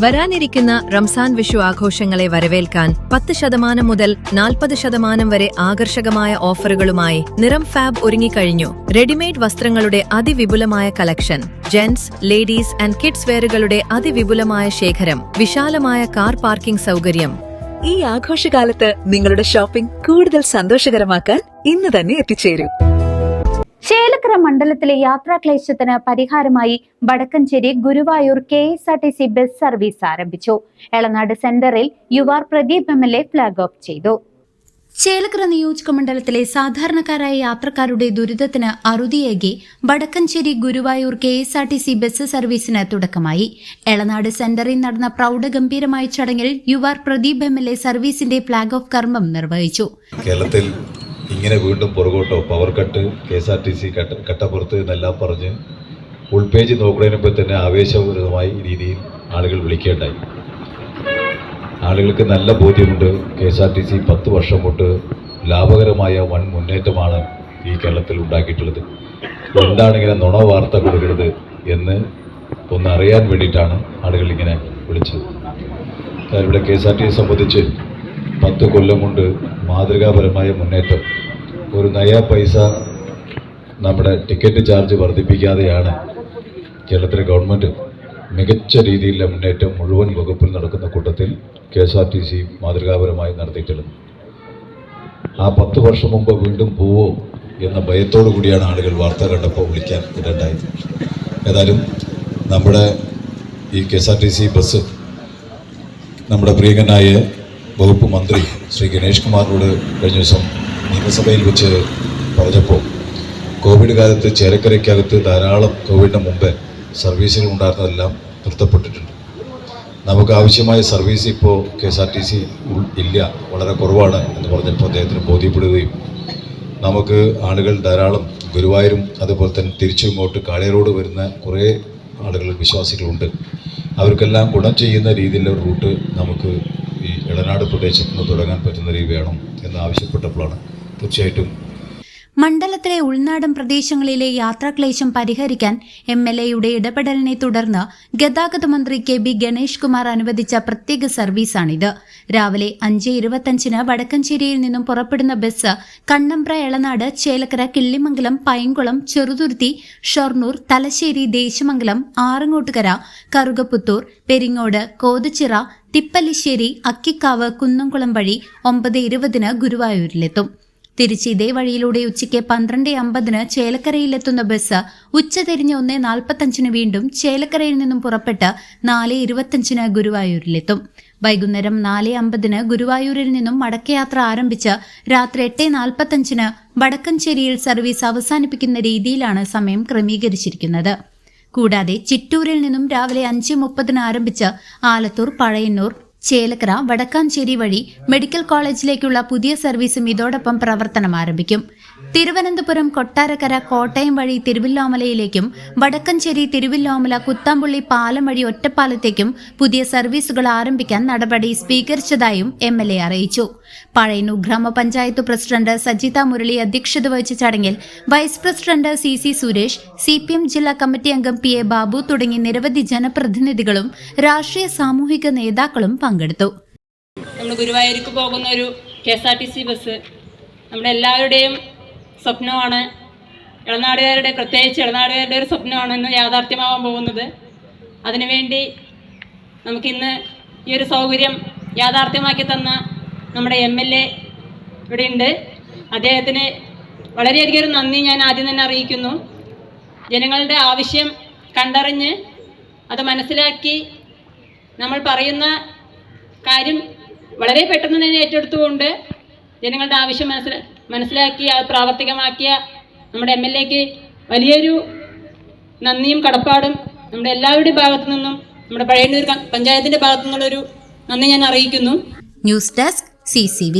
വരാനിരിക്കുന്ന റംസാൻ വിഷു ആഘോഷങ്ങളെ വരവേൽക്കാൻ 10% മുതൽ 40% വരെ ആകർഷകമായ ഓഫറുകളുമായി നിറം ഫാബ് ഒരുങ്ങിക്കഴിഞ്ഞു. റെഡിമെയ്ഡ് വസ്ത്രങ്ങളുടെ അതിവിപുലമായ collection, gents, ladies and kids വെയറുകളുടെ അതിവിപുലമായ ശേഖരം, വിശാലമായ കാർ പാർക്കിംഗ് സൗകര്യം. ഈ ആഘോഷകാലത്ത് നിങ്ങളുടെ ഷോപ്പിംഗ് കൂടുതൽ സന്തോഷകരമാക്കാൻ ഇന്ന് തന്നെ എത്തിച്ചേരൂ. ചേലക്കര മണ്ഡലത്തിലെ യാത്രാക്ലേശത്തിന് പരിഹാരമായി Vadakkanchery Guruvayur KSRTC bus service ആരംഭിച്ചു. എളനാട് സെന്ററിൽ U R Pradeep MLA flag off ചെയ്തു. ചേലക്കര നിയോജക മണ്ഡലത്തിലെ സാധാരണക്കാരായ യാത്രക്കാരുടെ ദുരിതത്തിന് അറുതിയേകി വടക്കഞ്ചേരി ഗുരുവായൂർ KSRTC ബസ് സർവീസിന് തുടക്കമായി. എളനാട് സെന്ററിൽ നടന്ന പ്രൗഢഗംഭീരമായ ചടങ്ങിൽ യുവാർ പ്രദീപ് MLA സർവീസിന്റെ ഫ്ലാഗ് ഓഫ് കർമ്മം നിർവഹിച്ചു. കേരളത്തിൽ ഇങ്ങനെ വീണ്ടും പുറകോട്ടോ പവർ കട്ട് KSRTC കട്ടപ്പുറത്ത് എന്നെല്ലാം പറഞ്ഞ് ഉൾപേജ് നോക്കുന്നതിന് മുമ്പ് തന്നെ ആവേശപൂരിതമായി രീതിയിൽ ആളുകൾ വിളിക്കേണ്ടായി. ആളുകൾക്ക് നല്ല ബോധ്യമുണ്ട് KSRTC 10 വർഷം കൊണ്ട് ലാഭകരമായ വൻ മുന്നേറ്റമാണ് ഈ കേരളത്തിൽ ഉണ്ടാക്കിയിട്ടുള്ളത്. എന്താണ് ഇങ്ങനെ നുണ വാർത്ത കൊടുക്കുന്നത് എന്ന് ഒന്നറിയാൻ വേണ്ടിയിട്ടാണ് ആളുകൾ ഇങ്ങനെ വിളിച്ചത്. ഇവിടെ KSRTC സംബന്ധിച്ച് 10 കൊല്ലം കൊണ്ട് മാതൃകാപരമായ മുന്നേറ്റം. ഒരു നയ പൈസ നമ്മുടെ ടിക്കറ്റ് ചാർജ് വർദ്ധിപ്പിക്കാതെയാണ് കേരളത്തിലെ ഗവൺമെൻറ് മികച്ച രീതിയിലുള്ള മുന്നേറ്റം മുഴുവൻ വകുപ്പിൽ നടക്കുന്ന കൂട്ടത്തിൽ KSRTC മാതൃകാപരമായി നടത്തിയിട്ടുള്ളത്. ആ 10 വർഷം മുമ്പ് വീണ്ടും പോവോ എന്ന ഭയത്തോടു കൂടിയാണ് ആളുകൾ വാർത്ത കണ്ടപ്പോൾ വിളിക്കാൻ ഇടണ്ടായത്. ഏതായാലും നമ്മുടെ ഈ KSRTC ബസ് നമ്മുടെ പ്രിയങ്കനായ വകുപ്പ് മന്ത്രി ശ്രീ ഗണേഷ് കുമാറിനോട് കഴിഞ്ഞ ദിവസം നിയമസഭയിൽ വെച്ച് പറഞ്ഞപ്പോൾ കോവിഡ് കാലത്ത് ചേലക്കരയ്ക്കകത്ത് ധാരാളം കോവിഡിന് മുമ്പ് സർവീസുകൾ ഉണ്ടായിരുന്നതെല്ലാം നിർത്തപ്പെട്ടിട്ടുണ്ട്. നമുക്ക് ആവശ്യമായ സർവീസ് ഇപ്പോൾ KSRTC ഇല്ല, വളരെ കുറവാണ് എന്ന് പറഞ്ഞപ്പോൾ അദ്ദേഹത്തിന് ബോധ്യപ്പെടുകയും നമുക്ക് ആളുകൾ ധാരാളം ഗുരുവായൂരും അതുപോലെ തന്നെ തിരിച്ചു ഇങ്ങോട്ട് കാളിയറോഡ് വരുന്ന കുറേ ആളുകൾ വിശ്വാസികളുണ്ട്. അവർക്കെല്ലാം ഗുണം ചെയ്യുന്ന രീതിയിലുള്ള റൂട്ട് നമുക്ക് ഈ എളനാട് പ്രദേശത്ത് നിന്ന് തുടങ്ങാൻ പറ്റുന്ന രീതി വേണം എന്ന് ആവശ്യപ്പെട്ടപ്പോഴാണ് തീർച്ചയായിട്ടും മണ്ഡലത്തിലെ ഉൾനാടൻ പ്രദേശങ്ങളിലെ യാത്രാക്ലേശം പരിഹരിക്കാൻ MLAയുടെ ഇടപെടലിനെ തുടർന്ന് ഗതാഗത മന്ത്രി KB ഗണേഷ് കുമാർ അനുവദിച്ച പ്രത്യേക സർവീസാണിത്. രാവിലെ 5:25 വടക്കഞ്ചേരിയിൽ നിന്നും പുറപ്പെടുന്ന ബസ് കണ്ണമ്പ്ര, എളനാട്, ചേലക്കര, കിള്ളിമംഗലം, പൈങ്കുളം, ചെറുതുരുത്തി, ഷൊർണൂർ, തലശ്ശേരി, ദേശമംഗലം, ആറങ്ങോട്ടുകര, കറുകപ്പുത്തൂർ, പെരിങ്ങോട്, കോതച്ചിറ, തിപ്പല്ലിശ്ശേരി, അക്കിക്കാവ്, കുന്നംകുളം വഴി 9:20 ഗുരുവായൂരിലെത്തും. തിരിച്ച് ഇതേ വഴിയിലൂടെ ഉച്ചയ്ക്ക് 12:50 ചേലക്കരയിലെത്തുന്ന ബസ് ഉച്ചതിരിഞ്ഞ് 1:45 വീണ്ടും ചേലക്കരയിൽ നിന്നും പുറപ്പെട്ട് 4:25 ഗുരുവായൂരിലെത്തും. വൈകുന്നേരം 4:50 ഗുരുവായൂരിൽ നിന്നും മടക്കയാത്ര ആരംഭിച്ച് രാത്രി 8:45 വടക്കഞ്ചേരിയിൽ സർവീസ് അവസാനിപ്പിക്കുന്ന രീതിയിലാണ് സമയം ക്രമീകരിച്ചിരിക്കുന്നത്. കൂടാതെ ചിറ്റൂരിൽ നിന്നും രാവിലെ 5:30 ആരംഭിച്ച് ആലത്തൂർ, പഴയന്നൂർ, ചേലക്കര, വടക്കാഞ്ചേരി വഴി മെഡിക്കൽ കോളേജിലേക്കുള്ള പുതിയ സർവീസും ഇതോടൊപ്പം പ്രവർത്തനം ആരംഭിക്കും. തിരുവനന്തപുരം, കൊട്ടാരക്കര, കോട്ടയം വഴി തിരുവല്ലോമലയിലേക്കും വടക്കഞ്ചേരി, തിരുവല്ലോമല, കുത്താമ്പുള്ളി പാലം വഴി ഒറ്റപ്പാലത്തേക്കും പുതിയ സർവീസുകൾ ആരംഭിക്കാൻ നടപടി സ്വീകരിച്ചതായും MLA അറിയിച്ചു. പഴയന്നൂർ ഗ്രാമപഞ്ചായത്ത് പ്രസിഡന്റ് സജിത മുരളി അധ്യക്ഷത വഹിച്ച ചടങ്ങിൽ vice president CC Suresh, CPM ജില്ലാ കമ്മിറ്റി അംഗം PA ബാബു തുടങ്ങി നിരവധി ജനപ്രതിനിധികളും രാഷ്ട്രീയ സാമൂഹിക നേതാക്കളും പങ്കെടുത്തു. നമ്മൾ ഗുരുവായൂർക്ക് പോകുന്ന ഒരു KSRTC ബസ് നമ്മുടെ എല്ലാവരുടെയും സ്വപ്നമാണ്. ഇളനാടുകാരുടെ, പ്രത്യേകിച്ച് ഇളനാടുകാരുടെ ഒരു സ്വപ്നമാണ് ഇന്ന് യാഥാർത്ഥ്യമാവാൻ പോകുന്നത്. അതിനുവേണ്ടി നമുക്കിന്ന് ഈ ഒരു സൗകര്യം യാഥാർത്ഥ്യമാക്കി തന്ന നമ്മുടെ MLA ഇവിടെ ഉണ്ട്. അദ്ദേഹത്തിന് വളരെയധികം ഒരു നന്ദി ഞാൻ ആദ്യം തന്നെ അറിയിക്കുന്നു. ജനങ്ങളുടെ ആവശ്യം കണ്ടറിഞ്ഞ് അത് മനസ്സിലാക്കി നമ്മൾ പറയുന്ന കാര്യം വളരെ പെട്ടെന്ന് തന്നെ ഏറ്റെടുത്തുകൊണ്ട് ജനങ്ങളുടെ ആവശ്യം മനസ്സിലാക്കി അത് പ്രാവർത്തികമാക്കിയ നമ്മുടെ MLAക്ക് വലിയൊരു നന്ദിയും കടപ്പാടും നമ്മുടെ എല്ലാവരുടെയും ഭാഗത്തു നിന്നും, നമ്മുടെ പഴയന്നൂർ പഞ്ചായത്തിൻ്റെ ഭാഗത്തു നിന്നുള്ളൊരു നന്ദി ഞാൻ അറിയിക്കുന്നു. News desk CCV.